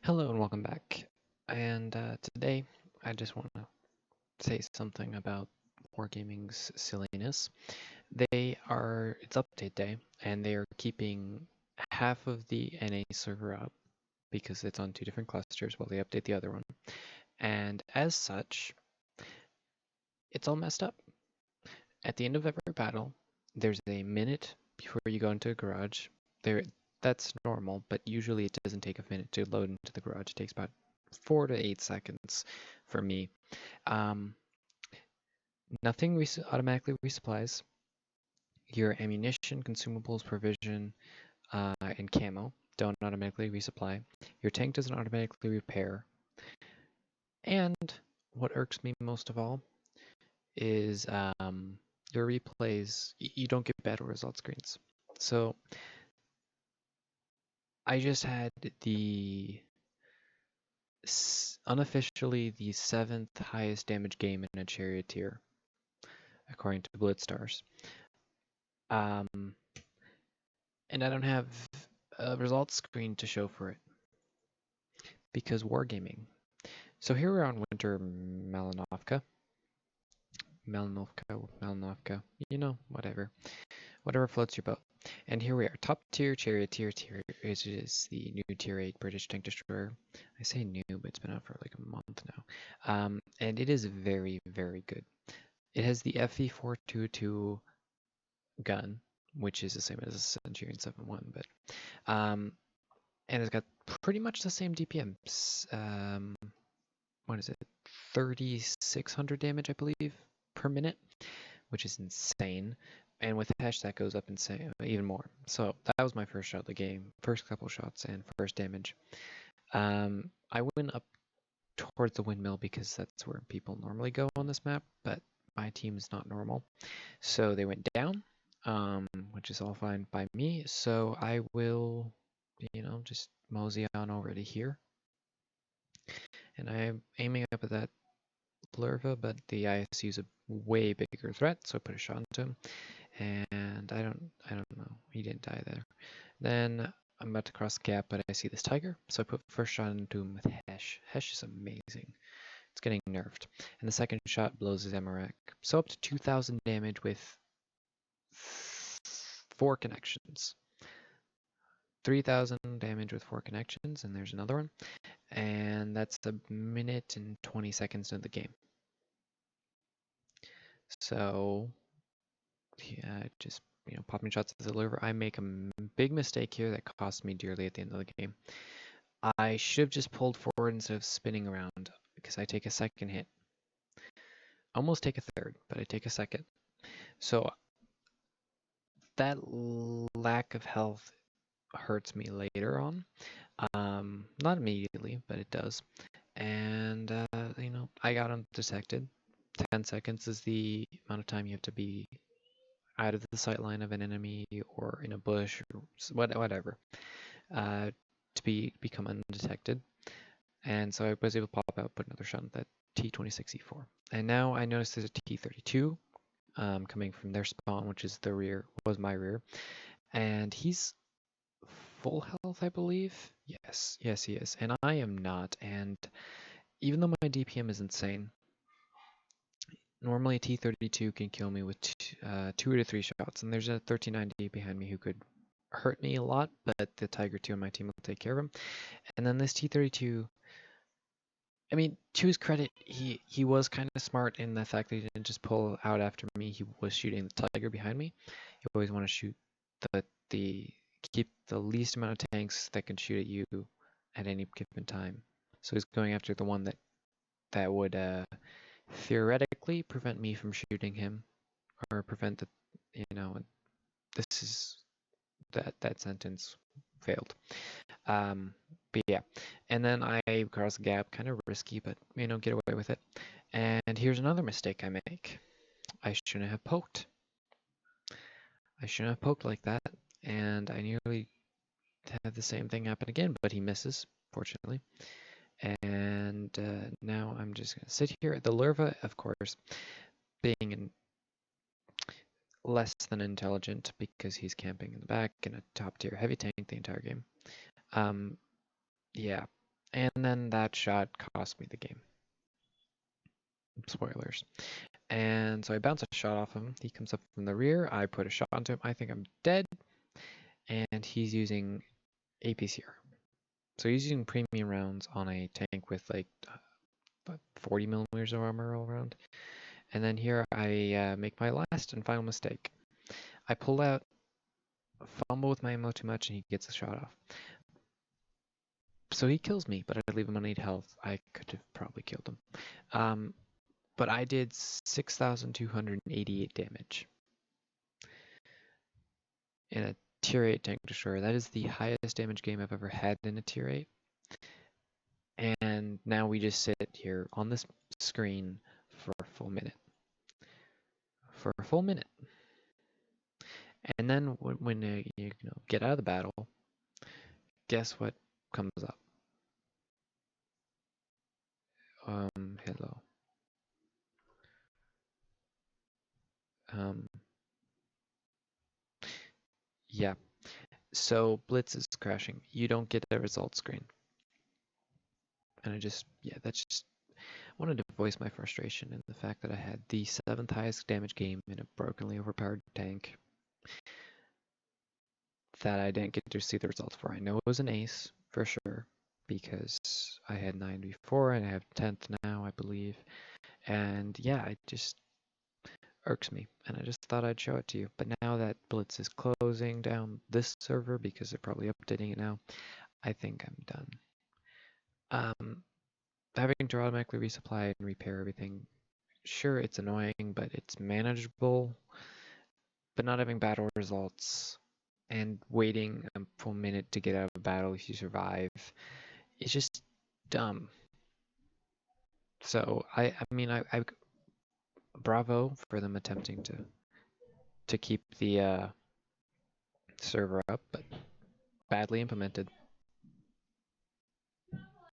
Hello and welcome back. And today I just want to say something about Wargaming's silliness. It's update day, and they are keeping half of the NA server up because it's on two different clusters while they update the other one. And as such, it's all messed up. At the end of every battle, there's a minute before you go into a garage. That's normal, but usually it doesn't take a minute to load into the garage. It takes about 4 to 8 seconds for me. Um, Nothing automatically resupplies. Your ammunition, consumables, provision, and camo don't automatically resupply. Your tank doesn't automatically repair. And what irks me most of all is your replays, you don't get battle result screens. So I just had unofficially the 7th highest damage game in a Charioteer, according to BlitzStars. And I don't have a results screen to show for it because wargaming. So here we're on Winter Malinovka, whatever floats your boat. And here we are, top tier Charioteer tier, which is the new tier 8 British tank destroyer. I say new, but it's been out for like a month now. And it is very, very good. It has the FE422 gun, which is the same as a Centurion 7.1, but and it's got pretty much the same DPM. What is it? 3,600 damage, I believe, per minute, which is insane. And with hash, that goes up insane, even more. So that was my first shot of the game, first couple shots and first damage. I went up towards the windmill because that's where people normally go on this map, but my team is not normal. So they went down, which is all fine by me. So I will, just mosey on over to here. And I'm aiming up at that larva, but the ISU is a way bigger threat, so I put a shot into him. And I don't know. He didn't die there. Then I'm about to cross the gap, but I see this tiger, so I put first shot into him with Hesh. Hesh is amazing. It's getting nerfed. And the second shot blows his MRX. So up to 2,000 damage with 4 connections. 3,000 damage with 4 connections, and there's another one. And that's a minute and 20 seconds into the game. So, yeah, just popping shots at the liver. I make a big mistake here that cost me dearly at the end of the game. I should have just pulled forward instead of spinning around because I take a second hit. Almost take a third, but I take a second. So that lack of health hurts me later on. Not immediately, but it does. And, I got undetected. 10 seconds is the amount of time you have to be out of the sight line of an enemy or in a bush or whatever to become undetected. And so I was able to pop out, put another shot at that T26E4. And now I notice there's a T32 coming from their spawn, which is was my rear. And he's full health, I believe. Yes, he is. And I am not. And even though my DPM is insane, normally a T32 can kill me with 2 to 3 shots. And there's a 1390 behind me who could hurt me a lot, but the Tiger 2 on my team will take care of him. And then this T32, I mean, to his credit, he was kind of smart in the fact that he didn't just pull out after me. He was shooting the Tiger behind me. You always want to shoot keep the least amount of tanks that can shoot at you at any given time. So he's going after the one that would theoretically prevent me from shooting him, or prevent that sentence failed. But yeah, and then I cross the gap, kind of risky, but get away with it. And here's another mistake I make. I shouldn't have poked. I shouldn't have poked like that, and I nearly had the same thing happen again, but he misses, fortunately. And now I'm just going to sit here. The larva, of course, being less than intelligent because he's camping in the back in a top tier heavy tank the entire game. Yeah, And then that shot cost me the game. Spoilers. And so I bounce a shot off him. He comes up from the rear. I put a shot onto him. I think I'm dead. And he's using APCR. So he's using premium rounds on a tank with like 40 millimeters of armor all around. And then here I make my last and final mistake. I pull out, fumble with my ammo too much, and he gets a shot off. So he kills me, but I leave him on 8 health. I could have probably killed him. But I did 6,288 damage in a tier 8 tank destroyer. That is the highest damage game I've ever had in a tier 8. And now we just sit here on this screen for a full minute. And then when you get out of the battle, guess what comes up? Hello. Yeah. So Blitz is crashing. You don't get the result screen. And that's just wanted to voice my frustration in the fact that I had the 7th highest damage game in a brokenly overpowered tank that I didn't get to see the results for. I know it was an ace for sure because I had 9 before and I have 10th now, I believe. And yeah, it just irks me, and I just thought I'd show it to you. But now that Blitz is closing down this server because they're probably updating it now, I think I'm done. Having to automatically resupply and repair everything, sure, it's annoying, but it's manageable. But not having battle results and waiting a full minute to get out of a battle if you survive is just dumb. So I bravo for them attempting to keep the server up, but badly implemented.